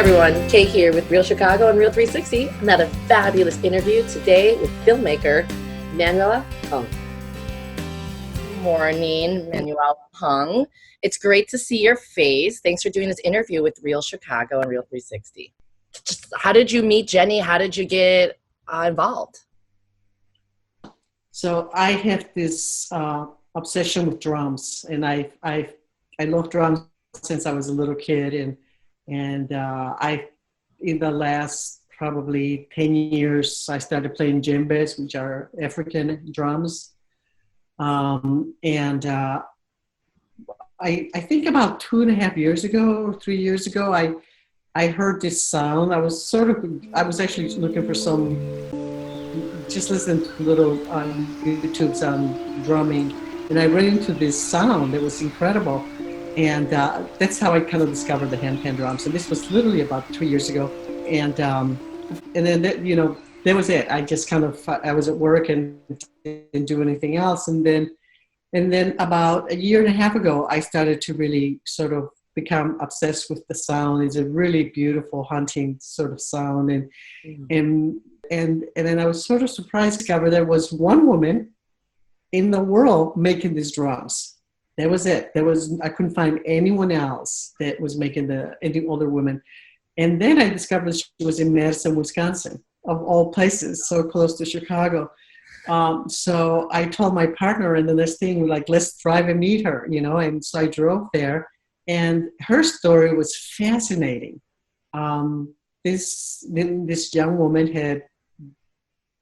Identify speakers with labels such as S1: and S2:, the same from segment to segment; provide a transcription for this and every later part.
S1: everyone, Kay here with Real Chicago and Real 360. Another fabulous interview today with filmmaker Manuela Hung. Good morning, Manuela Hung. It's great to see your face. Thanks for doing this interview with Real Chicago and Real 360. How did you meet Jenny? How did you get involved?
S2: So I have this obsession with drums, and I love drums since I was a little kid, and I in the last probably 10 years I started playing djembes, which are African drums, and I think about 2.5 years ago or 3 years ago I heard this sound. I was actually looking for some, just listening to little on YouTube's on drumming, and I ran into this sound that was incredible, and that's how I kind of discovered the handpan drums. And this was literally about 3 years ago, and then that was it. I just kind of, I was at work and didn't do anything else, and then about 1.5 years ago, I started to really sort of become obsessed with the sound. It's a really beautiful hunting sort of sound, and then I was sort of surprised to discover there was one woman in the world making these drums. That was it. I couldn't find anyone else that was making any older women. And then I discovered she was in Madison, Wisconsin, of all places, so close to Chicago. So I told my partner, and the next thing, like, let's drive and meet her, and so I drove there, and her story was fascinating. This young woman had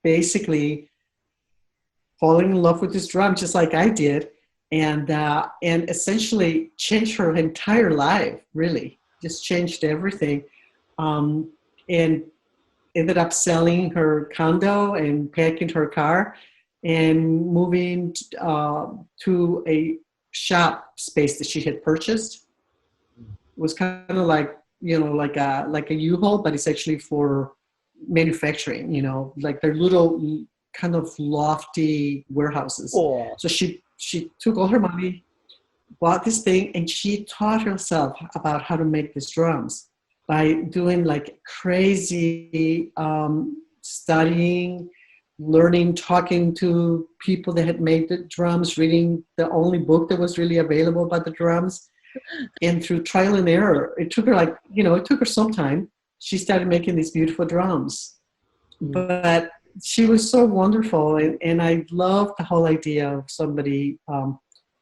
S2: basically fallen in love with this drum just like I did, and essentially changed her entire life, really, just changed everything, and ended up selling her condo and packing her car and moving to a shop space that she had purchased. It was kind of like, like a U-Haul, but it's actually for manufacturing, like they're little kind of lofty warehouses.
S1: Oh.
S2: So she took all her money, bought this thing, and she taught herself about how to make these drums by doing like crazy studying, learning, talking to people that had made the drums, reading the only book that was really available about the drums, and through trial and error. It took her some time. She started making these beautiful drums, but she was so wonderful, and I love the whole idea of somebody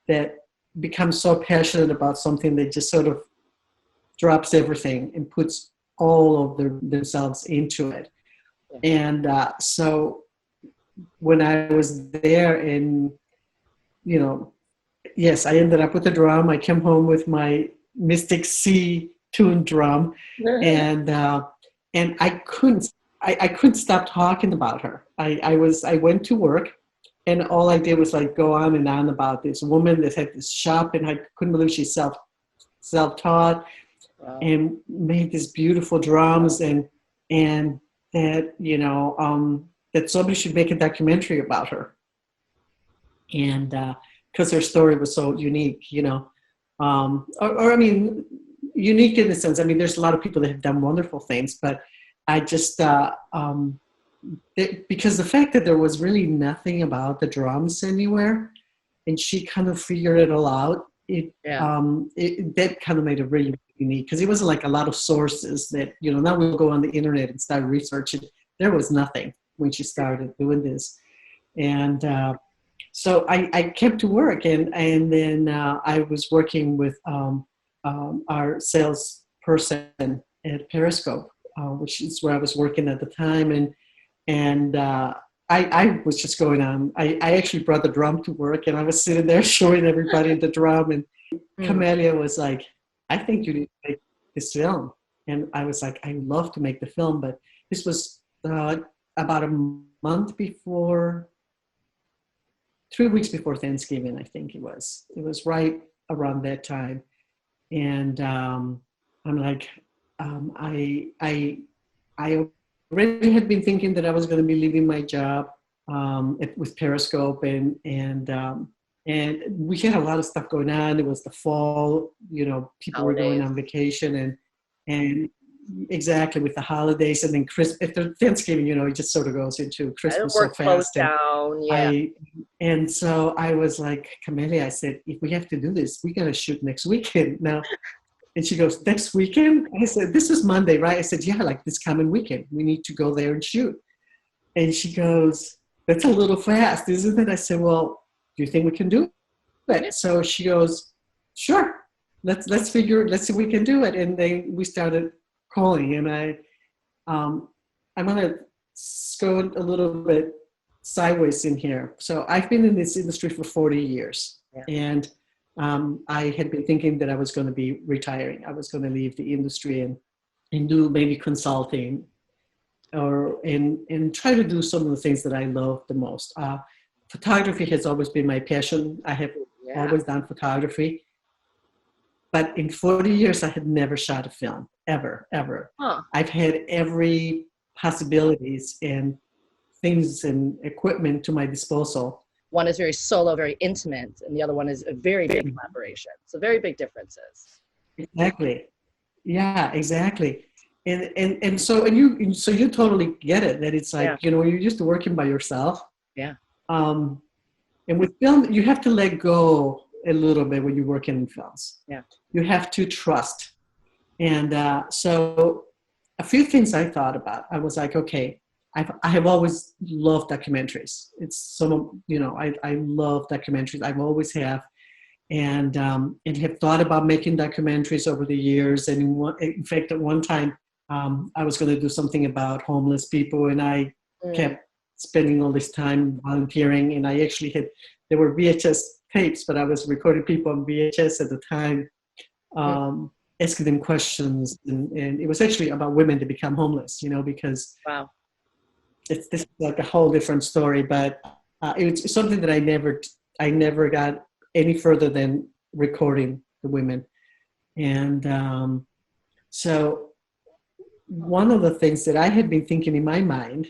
S2: that becomes so passionate about something that just sort of drops everything and puts all of themselves into it. And so when I was there, and yes, I ended up with a drum. I came home with my Mystic C tuned drum, and I couldn't stop talking about her. I went to work, and all I did was like go on and on about this woman that had this shop, and I couldn't believe she's self-taught. Wow. And made these beautiful drums, and that that somebody should make a documentary about her, and because her story was so unique, or I mean, unique in the sense, I mean, there's a lot of people that have done wonderful things, but I just because the fact that there was really nothing about the drums anywhere, and she kind of figured it all out. That kind of made it really unique, because it wasn't like a lot of sources that, now we'll go on the internet and start researching. There was nothing when she started doing this. And so I kept to work, and then I was working with our salesperson at Periscope, which is where I was working at the time. And I was just going on. I actually brought the drum to work, and I was sitting there showing everybody the drum. And Camelia was like, I think you need to make this film. And I was like, I'd love to make the film. But this was about a month before, 3 weeks before Thanksgiving, I think it was. It was right around that time. And I'm like, I already had been thinking that I was going to be leaving my job with Periscope, and we had a lot of stuff going on. It was the fall, people were going on vacation, and exactly, with the holidays and then after Thanksgiving, you know, it just sort of goes into Christmas so
S1: Work closed
S2: fast. And
S1: down. Yeah.
S2: so I was like, Camelia, I said, if we have to do this, we got to shoot next weekend now. And she goes, next weekend? I said, this is Monday, right? I said, yeah, like this coming weekend. We need to go there and shoot. And she goes, that's a little fast, isn't it? I said, well, do you think we can do it? So she goes, sure. Let's see if we can do it. And then we started calling. And I'm going to go a little bit sideways in here. So I've been in this industry for 40 years. Yeah. And I had been thinking that I was going to be retiring. I was going to leave the industry and do maybe consulting and try to do some of the things that I love the most. Photography has always been my passion. I have always done photography. But in 40 years, I had never shot a film, ever. Huh. I've had every possibilities and things and equipment to my disposal.
S1: One is very solo, very intimate, and the other one is a very big collaboration. So very big differences.
S2: Exactly. Yeah, exactly. And so you totally get it, that it's like, you know, you're used to working by yourself.
S1: Yeah.
S2: And with film, you have to let go a little bit when you're working in films.
S1: Yeah.
S2: You have to trust. And so a few things I thought about. I was like, okay, I have always loved documentaries. It's some, you know, I love documentaries. I've always have. And have thought about making documentaries over the years. And in fact, at one time, I was going to do something about homeless people, and I kept spending all this time volunteering. And I actually there were VHS tapes, but I was recording people on VHS at the time, asking them questions. And it was actually about women to become homeless, you know, because this is like a whole different story. But it's something that I never got any further than recording the women. And so one of the things that I had been thinking in my mind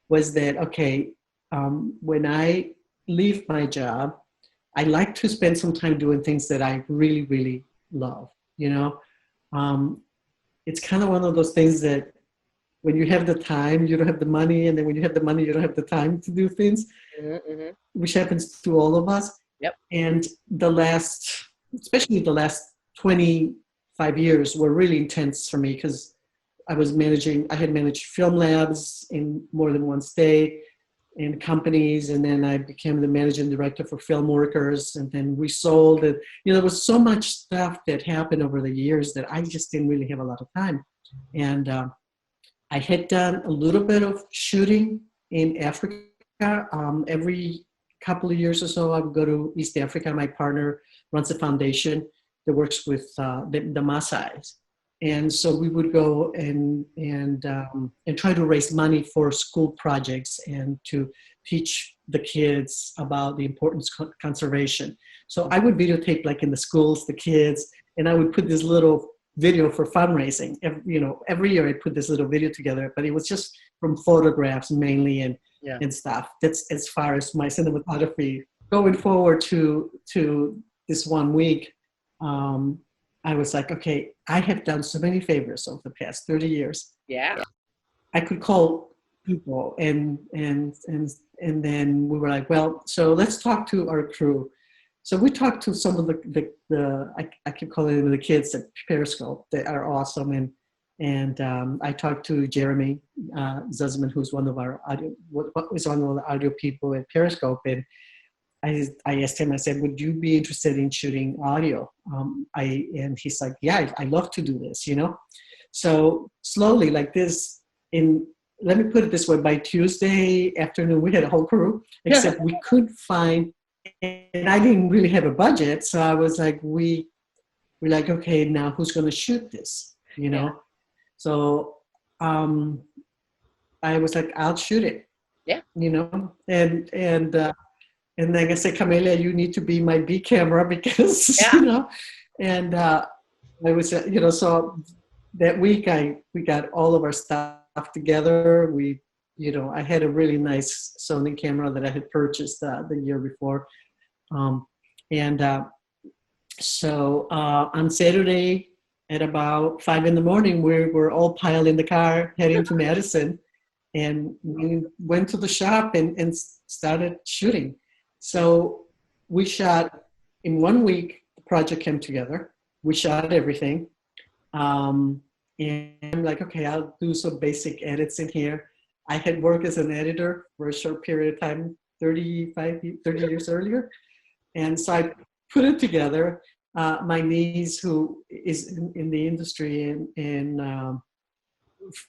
S2: was that, okay, when I leave my job, I like to spend some time doing things that I really, really love, you know. It's kind of one of those things that when you have the time, you don't have the money, and then when you have the money, you don't have the time to do things, which happens to all of us.
S1: Yep.
S2: And especially the last 25 years were really intense for me, because I had managed film labs in more than one state and companies. And then I became the managing director for film workers, and then we sold it. You know, there was so much stuff that happened over the years that I just didn't really have a lot of time. And I had done a little bit of shooting in Africa. Every couple of years or so, I would go to East Africa. My partner runs a foundation that works with the Maasai's. And so we would go and try to raise money for school projects and to teach the kids about the importance of conservation. So I would videotape, like in the schools, the kids, and I would put this little video for fundraising. Every year I put this little video together, but it was just from photographs mainly and stuff. That's as far as my cinematography. Going forward to this 1 week, I was like, okay, I have done so many favors over the past 30 years.
S1: Yeah.
S2: I could call people and then we were like, well, so let's talk to our crew. So we talked to some of I keep calling them the kids at Periscope that are awesome. And I talked to Jeremy Zussman, who's one of the audio people at Periscope. And I asked him, I said, would you be interested in shooting audio? And he's like, yeah, I love to do this, you know? So slowly like this, let me put it this way, by Tuesday afternoon, we had a whole crew, except we couldn't find, and I didn't really have a budget. So I was like, we're like, okay, now who's going to shoot this, you know? Yeah. So I was like, I'll shoot it.
S1: Yeah.
S2: You know, and then I said, Camelia, you need to be my B camera because, you know, and I was, so that week we got all of our stuff together. I had a really nice Sony camera that I had purchased the year before. So on Saturday, At about 5 in the morning, we were all piled in the car heading to Madison, and we went to the shop and started shooting. So we shot in 1 week. The project came together. We shot everything, and I'm like, okay, I'll do some basic edits in here. I had worked as an editor for a short period of time, 30 years earlier, and so I put it together. My niece, who is in the industry, and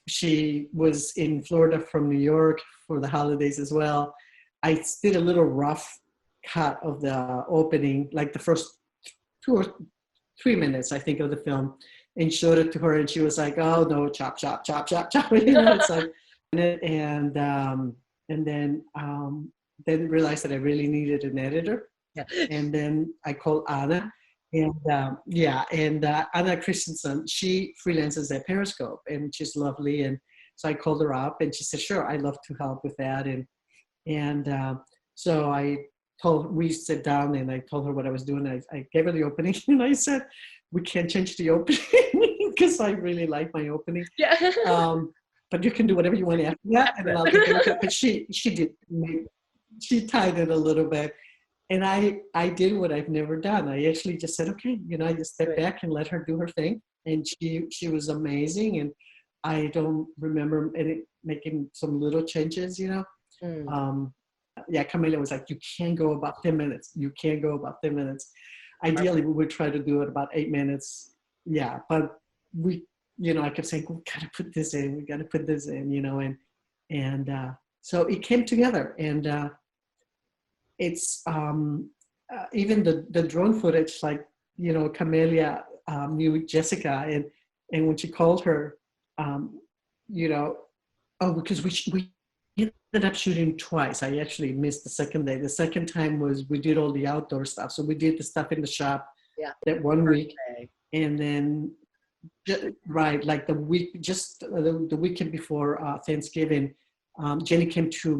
S2: she was in Florida from New York for the holidays as well. I did a little rough cut of the opening, like the first 2 or 3 minutes, I think, of the film, and showed it to her, and she was like, "Oh no, chop, chop, chop, chop, chop." It's like, and then realized that I really needed an editor,
S1: Yeah.
S2: and then I called Anna, and Anna Christensen, she freelances at Periscope, and she's lovely, and so I called her up, and she said, "Sure, I'd love to help with that," and so we sat down, and I told her what I was doing. I gave her the opening, and I said, "We can't change the opening because I really like my opening.
S1: Yeah.
S2: But you can do whatever you want after that, and then I'll take a look at." But she tied it a little bit. And I did what I've never done. I actually just said, okay, I just stepped back and let her do her thing. And she was amazing. And I don't remember making some little changes, Camila was like, you can't go about 10 minutes. You can't go about 10 minutes. Ideally, we would try to do it about 8 minutes. Yeah, but I kept saying, we got to put this in. We got to put this in, and so it came together. And it's even the drone footage, like, Camelia knew Jessica, and when she called her, because we ended up shooting twice. I actually missed the second day. The second time was we did all the outdoor stuff. So we did the stuff in the shop that 1 week, and then like the week, just the weekend before Thanksgiving, Jenny came to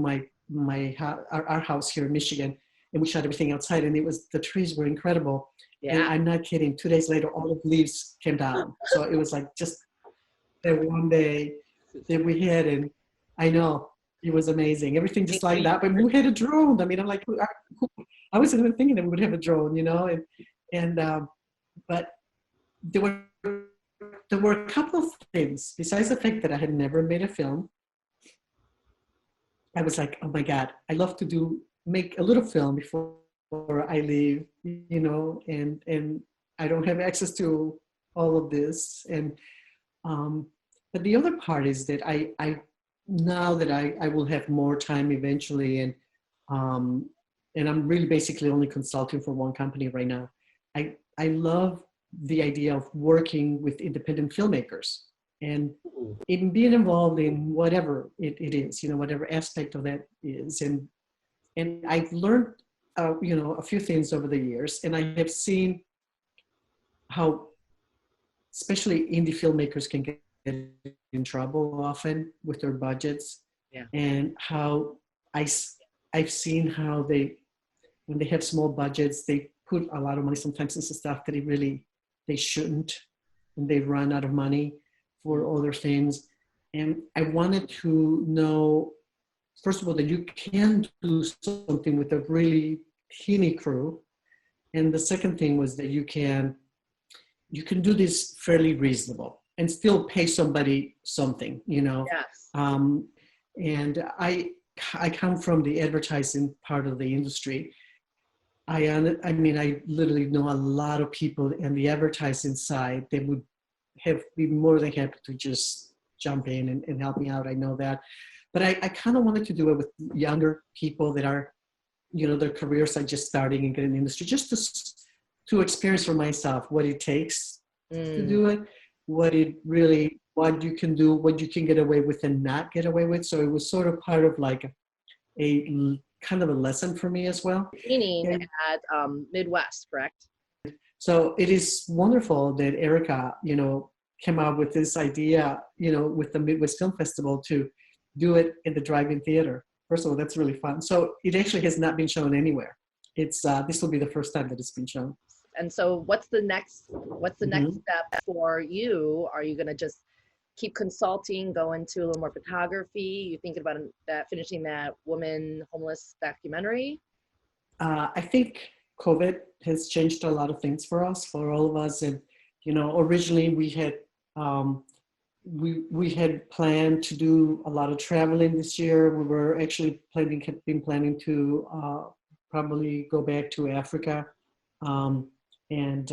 S2: our house here in Michigan, and we shot everything outside, and the trees were incredible. Yeah. And I'm not kidding. 2 days later, all of the leaves came down. So it was like just that one day that we had, and I know it was amazing. Everything just lined up, and we had a drone. I mean, I'm like, I wasn't even thinking that we would have a drone, but there were a couple of things besides the fact that I had never made a film. I was like, oh my God, I love to make a little film before I leave, and I don't have access to all of this. But the other part is that I now that I will have more time eventually, and I'm really basically only consulting for one company right now. I love the idea of working with independent filmmakers and in being involved in whatever it is, whatever aspect of that is. And I've learned, a few things over the years, and I have seen how especially indie filmmakers can get in trouble often with their budgets. Yeah. And how I've seen how when they have small budgets, they put a lot of money sometimes into stuff that they shouldn't, and they run out of money for other things. And I wanted to know, first of all, that you can do something with a really teeny crew. And the second thing was that you can do this fairly reasonable and still pay somebody something, Yes. And I come from the advertising part of the industry. I literally know a lot of people in the advertising side that would be more than happy to just jump in and help me out. I know that. But I kind of wanted to do it with younger people that are, their careers are just starting and getting in the industry, just to experience for myself what it takes to do it, what you can do, what you can get away with and not get away with. So it was sort of part of like a kind of a lesson for me as well.
S1: Training at Midwest, correct?
S2: So it is wonderful that Erica, came out with this idea, with the Midwest Film Festival to do it in the drive-in theater. First of all, that's really fun. So it actually has not been shown anywhere. It's this will be the first time that it's been shown.
S1: And so what's the next
S2: Mhm.
S1: step for you? Are you going to just keep consulting, go into a little more photography? You thinking about that, finishing that woman homeless documentary?
S2: I think COVID has changed a lot of things for us, for all of us. And, originally um, we had planned to do a lot of traveling this year. We were actually had been planning to probably go back to Africa. Um, and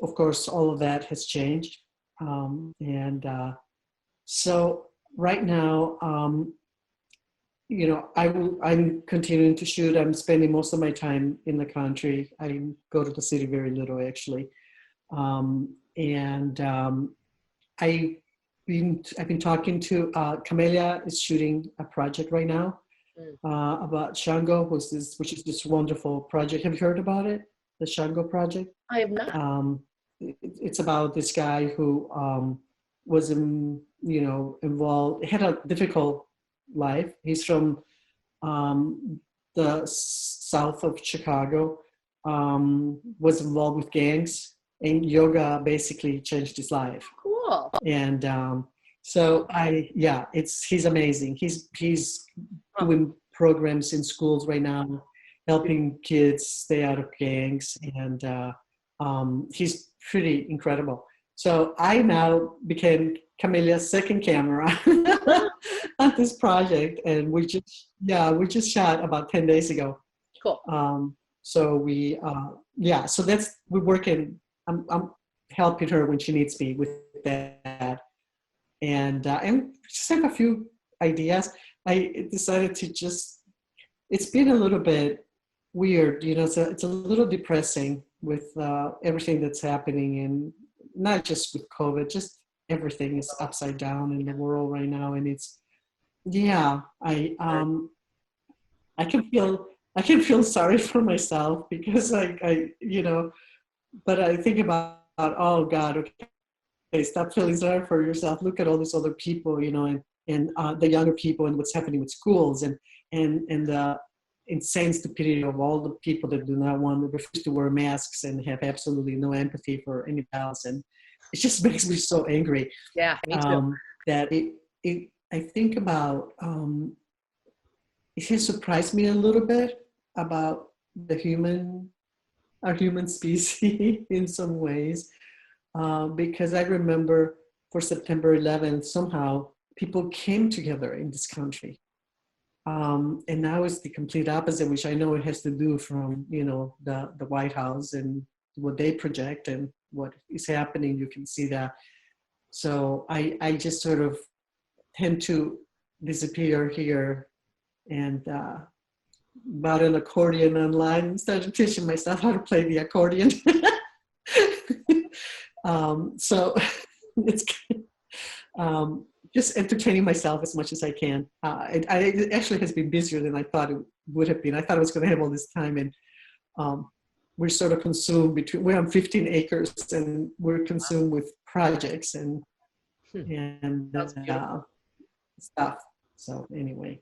S2: of course, all of that has changed. And so right now, I'm continuing to shoot. I'm spending most of my time in the country. I go to the city very little, actually. And I've been talking to Camelia is shooting a project right now
S1: Mm.
S2: about Shango, which is this wonderful project. Have you heard about it? The Shango project.
S1: I have not.
S2: It's about this guy who was involved. Had a difficult life. He's from the south of Chicago. Was involved with gangs, and yoga basically changed his life.
S1: Cool.
S2: And so he's amazing. He's doing programs in schools right now, helping kids stay out of gangs, and he's pretty incredible. So I now became Camelia's second camera on this project, and we just shot about 10 days ago.
S1: Cool.
S2: So we're working. I'm helping her when she needs me with that, and just have a few ideas. I decided to it's been a little bit weird, it's a little depressing with everything that's happening, and not just with COVID, just everything is upside down in the world right now. And I can feel sorry for myself because but I think about, oh God, okay, stop feeling sorry for yourself. Look at all these other people, and the younger people, and what's happening with schools, and the insane stupidity of all the people that do not want to refuse to wear masks and have absolutely no empathy for anybody else. And it just makes me so angry.
S1: Yeah, me too.
S2: That I think about, it has surprised me a little bit about our human species in some ways, because I remember for September 11th, somehow people came together in this country. And now it's the complete opposite, which I know it has to do from, the White House and what they project and what is happening. You can see that. So I just sort of tend to disappear here and bought an accordion online and started teaching myself how to play the accordion. So it's just entertaining myself as much as I can. It actually has been busier than I thought it would have been. I thought I was going to have all this time, and we're sort of consumed we're on 15 acres, and we're consumed with projects and stuff. So anyway.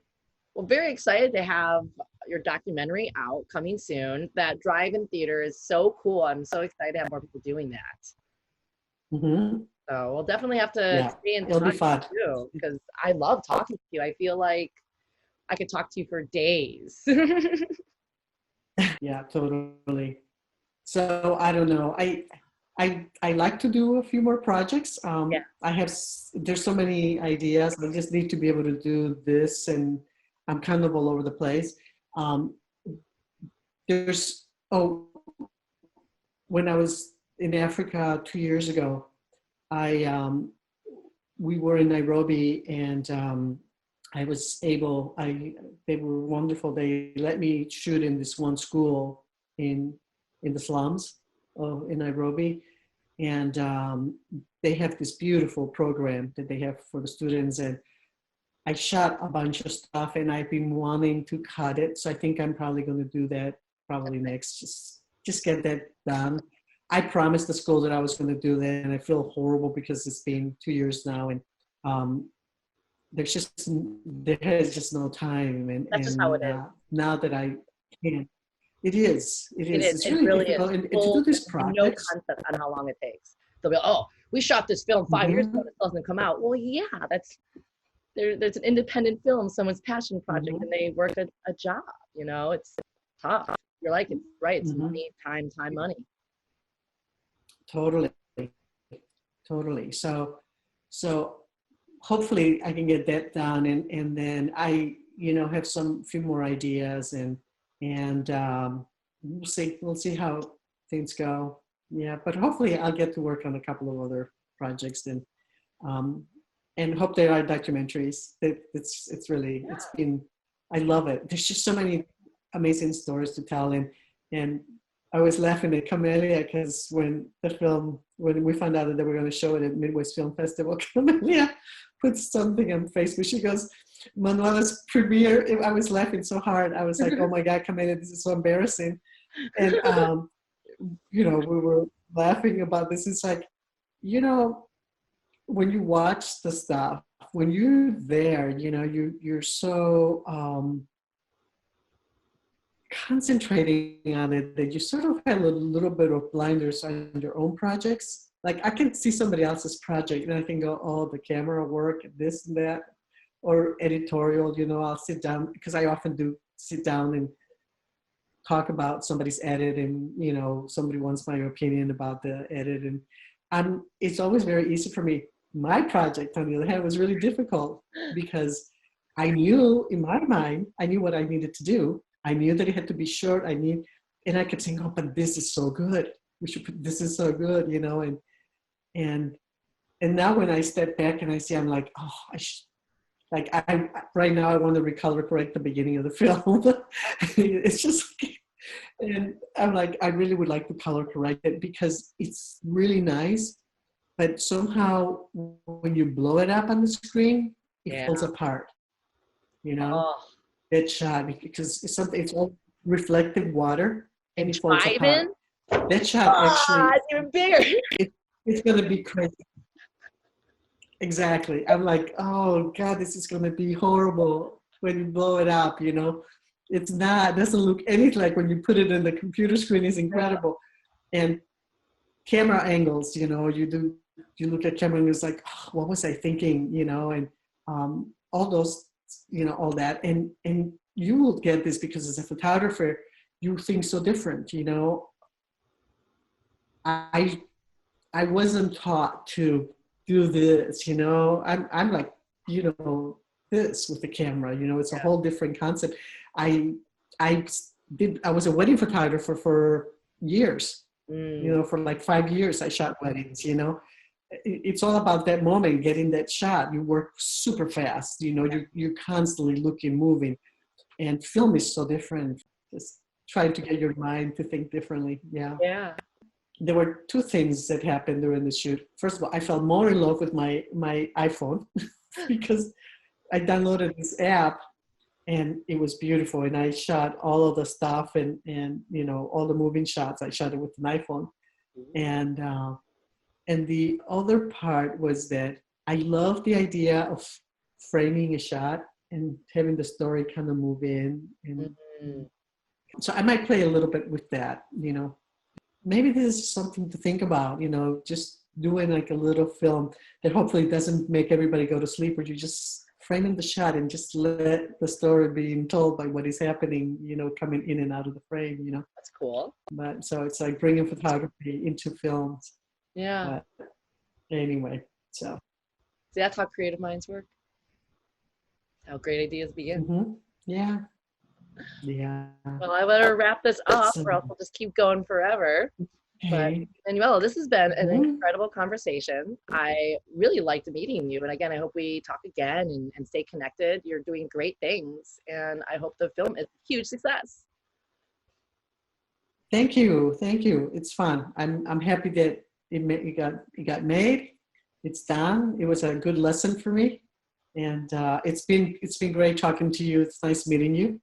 S1: Well, very excited to have your documentary out coming soon. That drive-in theater is so cool. I'm so excited to have more people doing that.
S2: Mm-hmm.
S1: So we'll definitely have to stay in touch too, because I love talking to you. I feel like I could talk to you for days.
S2: Yeah, totally. So I don't know. I like to do a few more projects. There's so many ideas. I just need to be able to do this, and I'm kind of all over the place. When I was in Africa 2 years ago, we were in Nairobi, and they were wonderful. They let me shoot in this one school in the slums in Nairobi. And they have this beautiful program that they have for the students. And I shot a bunch of stuff, and I've been wanting to cut it. So I think I'm probably going to do that probably next, just get that done. I promised the school that I was going to do that, and I feel horrible because it's been 2 years now, and there is just no time. And
S1: That's just how it is.
S2: Now that I can, It is. It
S1: It
S2: is.
S1: is.
S2: It's
S1: It
S2: really
S1: really
S2: difficult.
S1: is.
S2: And to do
S1: People
S2: these
S1: have no
S2: projects.
S1: concept on how long it takes. They'll be like, oh, we shot this film 5 years ago
S2: Mhm,
S1: and it still hasn't come out. Well, yeah, there's an independent film, someone's passion project, and
S2: mhm,
S1: they work a job. It's tough. You're like, it's right. It's
S2: mhm.
S1: money, time, money.
S2: Totally. Totally. So hopefully I can get that done, and then I, have some few more ideas, and we'll see how things go. Yeah, but hopefully I'll get to work on a couple of other projects, um, and hope they are documentaries. It's been, I love it. There's just so many amazing stories to tell, and I was laughing at Camellia because when we found out that they were going to show it at Midwest Film Festival, Camellia put something on Facebook. She goes, Manuela's premiere. I was laughing so hard. I was like, oh my God, Camellia, this is so embarrassing. And, we were laughing about this. It's like, when you watch the stuff, when you're there, you're so concentrating on it that you sort of have a little bit of blinders on your own projects. Like I can see somebody else's project and I can go, oh, the camera work, this and that, or editorial, I'll sit down because I often do sit down and talk about somebody's edit, and somebody wants my opinion about the edit, and it's always very easy for me. My project, on the other hand, was really difficult because I knew in my mind, I knew what I needed to do. I knew that it had to be short. And I kept saying, oh, but this is so good. This is so good, and now when I step back and I see, I'm like, oh, I right now I want to recolor correct the beginning of the film. It's just, and I'm like, I really would like to color correct it because it's really nice, but somehow when you blow it up on the screen, it falls apart.
S1: Oh,
S2: That shot because it's all reflective water and
S1: and
S2: it falls apart.
S1: driving.
S2: That shot actually,
S1: It's even bigger.
S2: it's going to be crazy. Exactly. I'm like, oh God, this is going to be horrible when you blow it up. It's not. It doesn't look anything like when you put it in the computer screen. Is incredible, and camera angles. You look at camera and it's like, oh, what was I thinking? And all those, all that, and you will get this because as a photographer, you think so different. I wasn't taught to do this. I'm like, this with the camera. It's a whole different concept. I was a wedding photographer for years. For like 5 years, I shot weddings. It's all about that moment, getting that shot. You work super fast. You're constantly looking, moving, and film is so different. Just trying to get your mind to think differently.
S1: Yeah.
S2: There were two things that happened during the shoot. First of all, I fell more in love with my iPhone because I downloaded this app and it was beautiful. And I shot all of the stuff and all the moving shots. I shot it with an iPhone. And the other part was that I love the idea of framing a shot and having the story kind of move in. And so I might play a little bit with that, Maybe this is something to think about, just doing like a little film that hopefully doesn't make everybody go to sleep, or you just framing the shot and just let the story being told by what is happening, coming in and out of the frame,
S1: That's cool.
S2: But so it's like bringing photography into films.
S1: Yeah.
S2: But anyway, so.
S1: See, that's how creative minds work. How great ideas begin.
S2: Mm-hmm. Yeah.
S1: Well, I better wrap this up, or else we'll just keep going forever.
S2: Okay.
S1: But Manuela, this has been an incredible conversation. I really liked meeting you, and again, I hope we talk again and stay connected. You're doing great things, and I hope the film is a huge success.
S2: Thank you. It's fun. I'm happy that it got made. It's done. It was a good lesson for me, and it's been great talking to you. It's nice meeting you.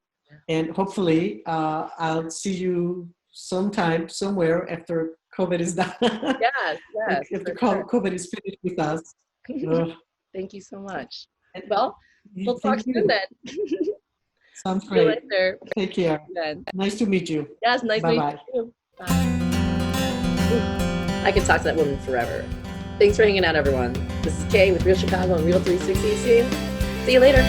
S2: And hopefully, I'll see you sometime, somewhere after COVID is done.
S1: Yes.
S2: After COVID is finished with us.
S1: Thank you so much. Well, we'll talk soon then.
S2: Sounds
S1: See you
S2: great.
S1: later.
S2: Take care.
S1: Then.
S2: Nice to meet you.
S1: Yes, nice meeting
S2: Bye-bye.
S1: you. Bye. Ooh, I could talk to that woman forever. Thanks for hanging out, everyone. This is Kay with Real Chicago and Real 360 scene. See you later.